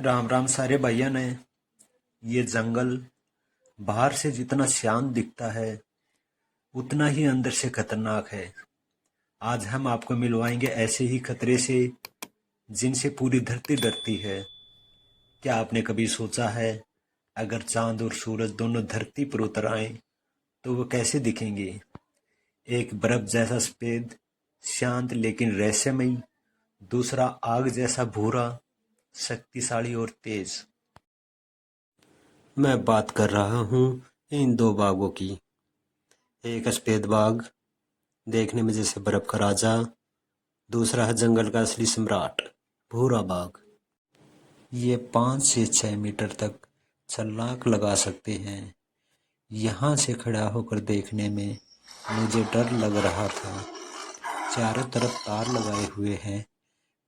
राम राम सारे भैया ने। ये जंगल बाहर से जितना शांत दिखता है उतना ही अंदर से खतरनाक है। आज हम आपको मिलवाएंगे ऐसे ही खतरे से जिनसे पूरी धरती डरती है। क्या आपने कभी सोचा है अगर चांद और सूरज दोनों धरती पर उतर आए तो वो कैसे दिखेंगे? एक बर्फ जैसा सफेद, शांत लेकिन रहस्यमयी। दूसरा आग जैसा भूरा, शक्तिशाली और तेज। मैं बात कर रहा हूँ इन दो बाघों की। एक सफेद बाघ, देखने में जैसे बर्फ का राजा। दूसरा है जंगल का असली सम्राट, भूरा बाघ। ये 5 से 6 मीटर तक छलांग लगा सकते हैं। यहाँ से खड़ा होकर देखने में मुझे डर लग रहा था। चारों तरफ तार लगाए हुए हैं,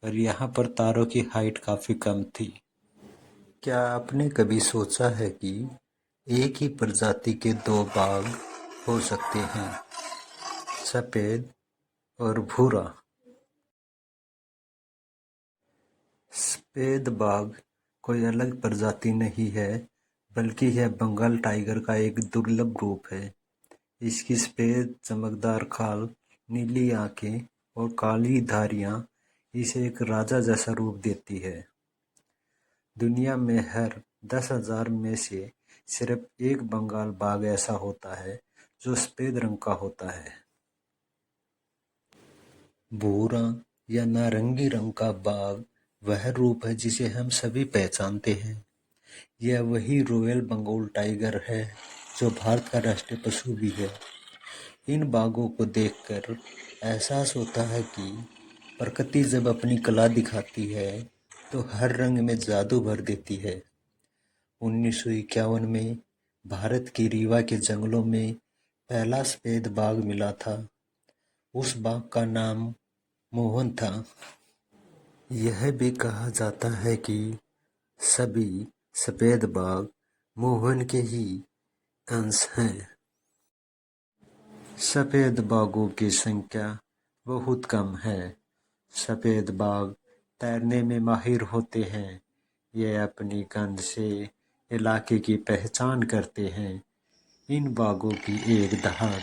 पर यहाँ पर तारों की हाइट काफी कम थी। क्या आपने कभी सोचा है कि एक ही प्रजाति के दो बाघ हो सकते हैं, सफेद और भूरा? सफेद बाघ कोई अलग प्रजाति नहीं है, बल्कि यह बंगाल टाइगर का एक दुर्लभ रूप है। इसकी सफेद चमकदार खाल, नीली आंखें और काली धारियां इसे एक राजा जैसा रूप देती है। दुनिया में हर 10,000 में से सिर्फ एक बंगाल बाघ ऐसा होता है जो सफेद रंग का होता है। भूरा या नारंगी रंग का बाघ वह रूप है जिसे हम सभी पहचानते हैं। यह वही रॉयल बंगाल टाइगर है जो भारत का राष्ट्रीय पशु भी है। इन बाघों को देखकर एहसास होता है कि प्रकृति जब अपनी कला दिखाती है तो हर रंग में जादू भर देती है। 1951 में भारत की रीवा के जंगलों में पहला सफेद बाघ मिला था। उस बाघ का नाम मोहन था। यह भी कहा जाता है कि सभी सफेद बाघ मोहन के ही अंश हैं। सफेद बाघों की संख्या बहुत कम है। सफेद बाघ तैरने में माहिर होते हैं। ये अपनी गंध से इलाके की पहचान करते हैं। इन बाघों की एक दहाड़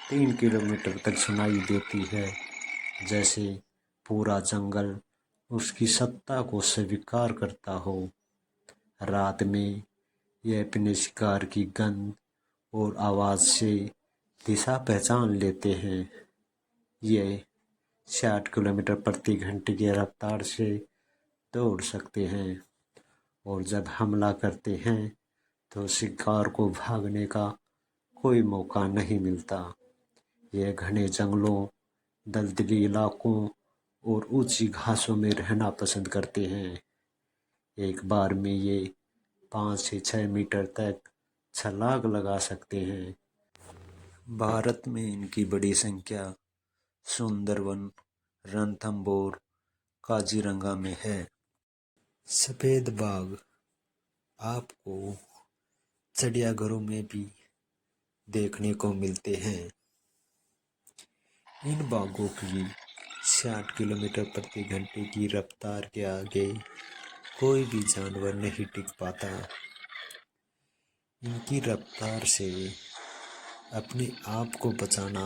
3 किलोमीटर तक सुनाई देती है, जैसे पूरा जंगल उसकी सत्ता को स्वीकार करता हो। रात में ये अपने शिकार की गंध और आवाज से दिशा पहचान लेते हैं। ये 60 किलोमीटर प्रति घंटे की रफ्तार से दौड़ सकते हैं और जब हमला करते हैं तो शिकार को भागने का कोई मौका नहीं मिलता। ये घने जंगलों, दलदली इलाकों और ऊंची घासों में रहना पसंद करते हैं। एक बार में ये 5 से 6 मीटर तक छलांग लगा सकते हैं। भारत में इनकी बड़ी संख्या सुंदरवन, रणथंभौर, काजीरंगा में है। सफेद बाघ आपको चिड़ियाघरों में भी देखने को मिलते हैं। इन बाघों की 60 किलोमीटर प्रति घंटे की रफ्तार के आगे कोई भी जानवर नहीं टिक पाता। इनकी रफ्तार से अपने आप को बचाना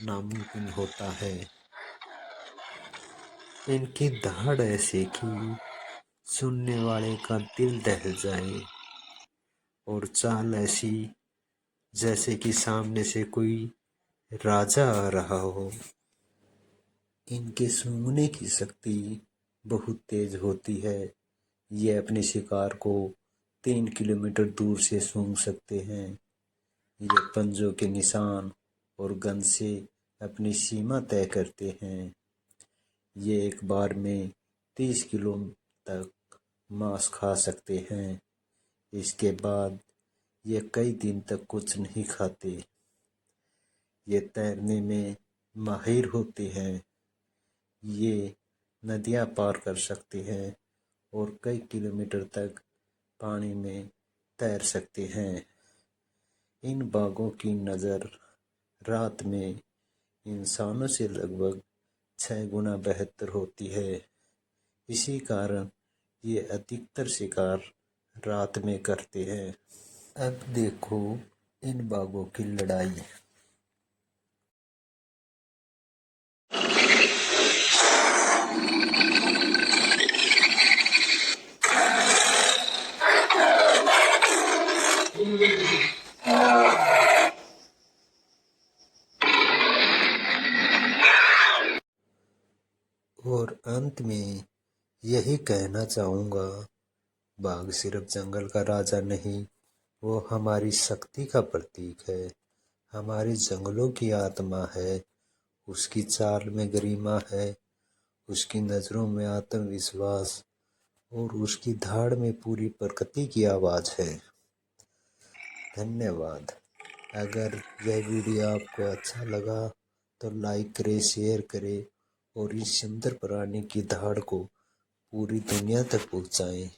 नामुमकिन होता है। इनकी दहाड़ ऐसी कि सुनने वाले का दिल दहल जाए और चाल ऐसी जैसे कि सामने से कोई राजा आ रहा हो। इनके सूंघने की शक्ति बहुत तेज होती है। ये अपने शिकार को 3 किलोमीटर दूर से सूंघ सकते हैं। ये पंजों के निशान और गंध से अपनी सीमा तय करते हैं। ये एक बार में 30 किलो तक मांस खा सकते हैं। इसके बाद ये कई दिन तक कुछ नहीं खाते। ये तैरने में माहिर होते हैं। ये नदियाँ पार कर सकते हैं और कई किलोमीटर तक पानी में तैर सकते हैं। इन बाघों की नज़र रात में इंसानों से लगभग 6 गुना बेहतर होती है। इसी कारण ये अधिकतर शिकार रात में करते हैं। अब देखो इन बाघों की लड़ाई। और अंत में यही कहना चाहूँगा, बाघ सिर्फ जंगल का राजा नहीं, वो हमारी शक्ति का प्रतीक है, हमारे जंगलों की आत्मा है। उसकी चाल में गरिमा है, उसकी नज़रों में आत्मविश्वास और उसकी धाड़ में पूरी प्रकृति की आवाज़ है। धन्यवाद। अगर यह वीडियो आपको अच्छा लगा तो लाइक करें, शेयर करें और इस सुंदर प्राणी की धाड़ को पूरी दुनिया तक पहुँचाएं।